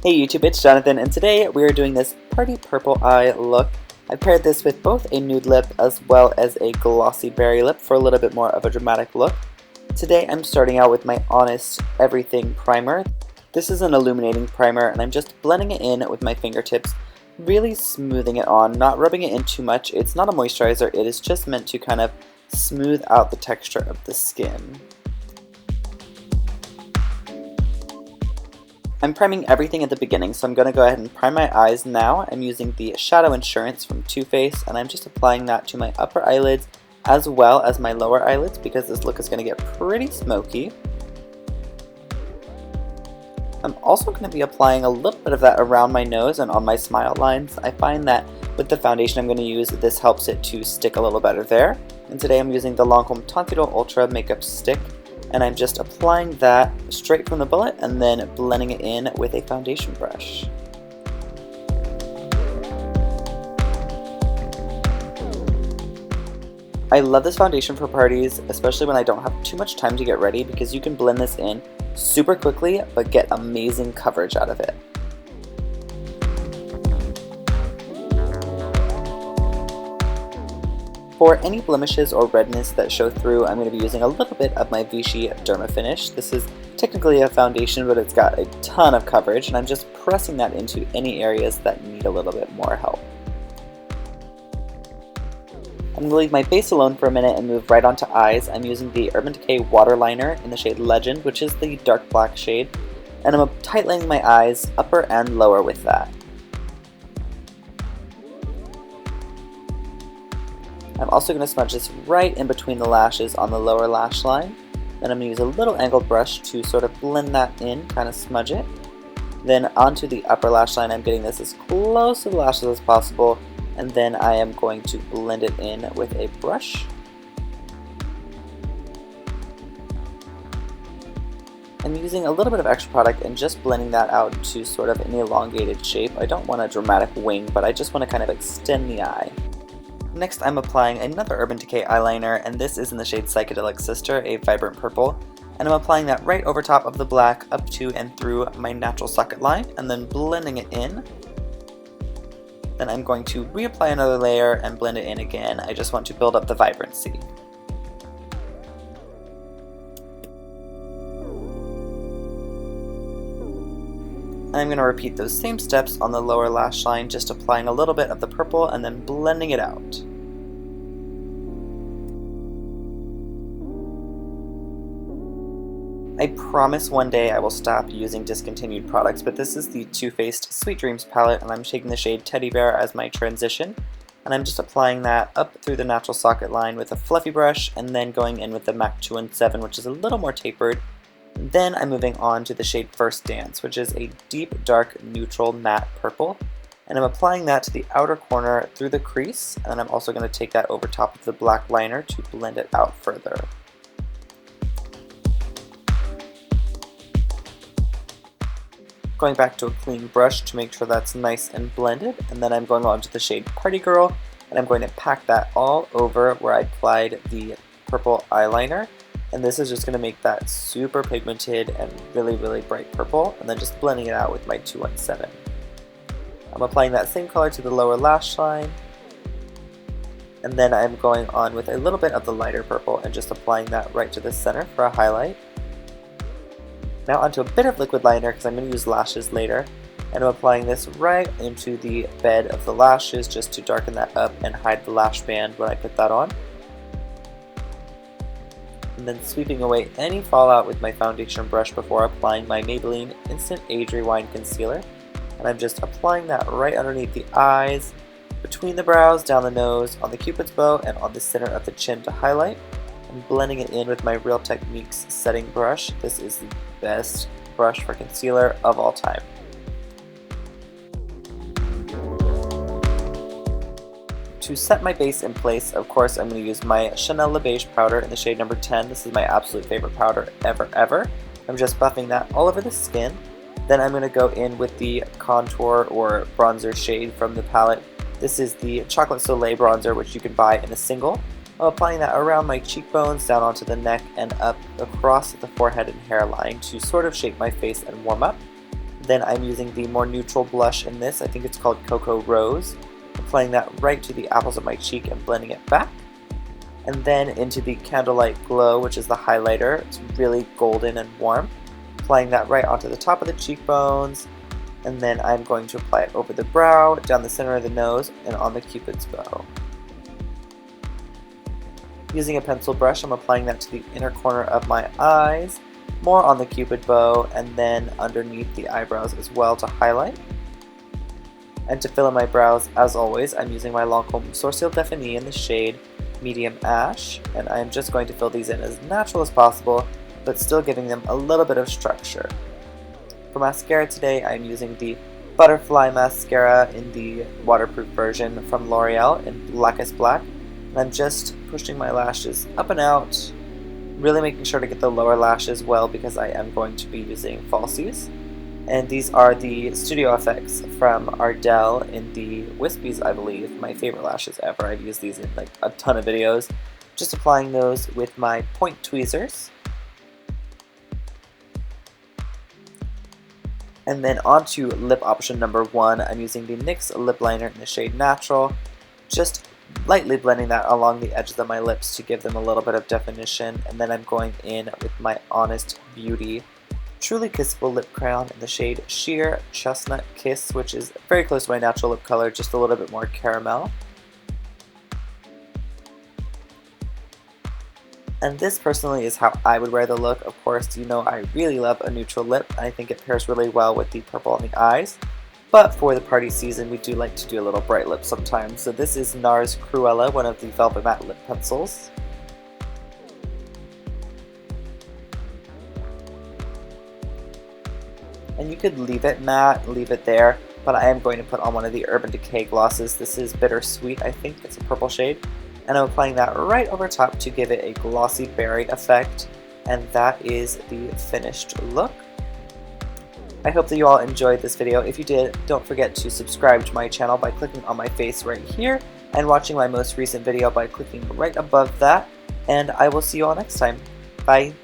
Hey YouTube, it's Jonathan, and today we are doing this party purple eye look. I paired this with both a nude lip as well as a glossy berry lip for a little bit more of a dramatic look. Today I'm starting out with my Honest Everything primer. This is an illuminating primer and I'm just blending it in with my fingertips, really smoothing it on, not rubbing it in too much. It's not a moisturizer, it is just meant to kind of smooth out the texture of the skin. I'm priming everything at the beginning, so I'm going to go ahead and prime my eyes now. I'm using the Shadow Insurance from Too Faced, and I'm just applying that to my upper eyelids as well as my lower eyelids because this look is going to get pretty smoky. I'm also going to be applying a little bit of that around my nose and on my smile lines. I find that with the foundation I'm going to use, this helps it to stick a little better there. And today I'm using the Lancome Tantido Ultra Makeup Stick. And I'm just applying that straight from the bullet and then blending it in with a foundation brush. I love this foundation for parties, especially when I don't have too much time to get ready because you can blend this in super quickly but get amazing coverage out of it. For any blemishes or redness that show through, I'm going to be using a little bit of my Vichy Derma Finish. This is technically a foundation, but it's got a ton of coverage, and I'm just pressing that into any areas that need a little bit more help. I'm going to leave my base alone for a minute and move right onto eyes. I'm using the Urban Decay Water Liner in the shade Legend, which is the dark black shade, and I'm tightening my eyes upper and lower with that. I'm also going to smudge this right in between the lashes on the lower lash line. Then I'm going to use a little angled brush to sort of blend that in, kind of smudge it. Then onto the upper lash line, I'm getting this as close to the lashes as possible, and then I am going to blend it in with a brush. I'm using a little bit of extra product and just blending that out to sort of an elongated shape. I don't want a dramatic wing, but I just want to kind of extend the eye. Next, I'm applying another Urban Decay eyeliner, and this is in the shade Psychedelic Sister, a vibrant purple. And I'm applying that right over top of the black up to and through my natural socket line, and then blending it in. Then I'm going to reapply another layer and blend it in again. I just want to build up the vibrancy. I'm going to repeat those same steps on the lower lash line, just applying a little bit of the purple and then blending it out. I promise one day I will stop using discontinued products, but this is the Too Faced Sweet Dreams palette, and I'm taking the shade Teddy Bear as my transition, and I'm just applying that up through the natural socket line with a fluffy brush, and then going in with the MAC 217, which is a little more tapered. Then I'm moving on to the shade First Dance, which is a deep, dark, neutral, matte purple. And I'm applying that to the outer corner through the crease, and I'm also going to take that over top of the black liner to blend it out further. Going back to a clean brush to make sure that's nice and blended, and then I'm going on to the shade Party Girl, and I'm going to pack that all over where I applied the purple eyeliner. And this is just going to make that super pigmented and really, really bright purple, and then just blending it out with my 217. I'm applying that same color to the lower lash line, and then I'm going on with a little bit of the lighter purple and just applying that right to the center for a highlight. Now onto a bit of liquid liner because I'm going to use lashes later, and I'm applying this right into the bed of the lashes just to darken that up and hide the lash band when I put that on. And then sweeping away any fallout with my foundation brush before applying my Maybelline Instant Age Rewind Concealer. And I'm just applying that right underneath the eyes, between the brows, down the nose, on the cupid's bow, and on the center of the chin to highlight. And blending it in with my Real Techniques setting brush. This is the best brush for concealer of all time. To set my base in place, of course, I'm going to use my Chanel Le Beige powder in the shade number 10. This is my absolute favorite powder ever. I'm just buffing that all over the skin. Then I'm going to go in with the contour or bronzer shade from the palette. This is the Chocolate Soleil bronzer, which you can buy in a single. I'm applying that around my cheekbones, down onto the neck, and up across the forehead and hairline to sort of shape my face and warm up. then I'm using the more neutral blush in this. I think it's called Cocoa Rose. Applying that right to the apples of my cheek and blending it back. And then into the Candlelight Glow, which is the highlighter. It's really golden and warm. Applying that right onto the top of the cheekbones. And then I'm going to apply it over the brow, down the center of the nose, and on the Cupid's bow. Using a pencil brush, I'm applying that to the inner corner of my eyes, more on the Cupid bow, and then underneath the eyebrows as well to highlight. And to fill in my brows, as always, I'm using my Lancome Sourcil Defini in the shade Medium Ash, and I'm just going to fill these in as natural as possible, but still giving them a little bit of structure. For mascara today, I'm using the Butterfly Mascara in the waterproof version from L'Oreal in Blackest Black, and I'm just pushing my lashes up and out, really making sure to get the lower lashes well because I am going to be using falsies. And these are the Studio Effects from Ardell in the Wispies, I believe. My favorite lashes ever. I've used these in like a ton of videos. Just applying those with my point tweezers. And then onto lip option number 1. I'm using the NYX lip liner in the shade Natural. Just lightly blending that along the edges of my lips to give them a little bit of definition. And then I'm going in with my Honest Beauty Truly Kissable Lip Crayon in the shade Sheer Chestnut Kiss, which is very close to my natural lip color, just a little bit more caramel. And this personally is how I would wear the look. Of course, you know I really love a neutral lip. I think it pairs really well with the purple on the eyes. But for the party season, we do like to do a little bright lip sometimes. So this is NARS Cruella, one of the Velvet Matte lip pencils. And you could leave it matte, leave it there, but I am going to put on one of the Urban Decay glosses. This is Bittersweet, I think. It's a purple shade. And I'm applying that right over top to give it a glossy berry effect. And that is the finished look. I hope that you all enjoyed this video. If you did, don't forget to subscribe to my channel by clicking on my face right here and watching my most recent video by clicking right above that. And I will see you all next time. Bye!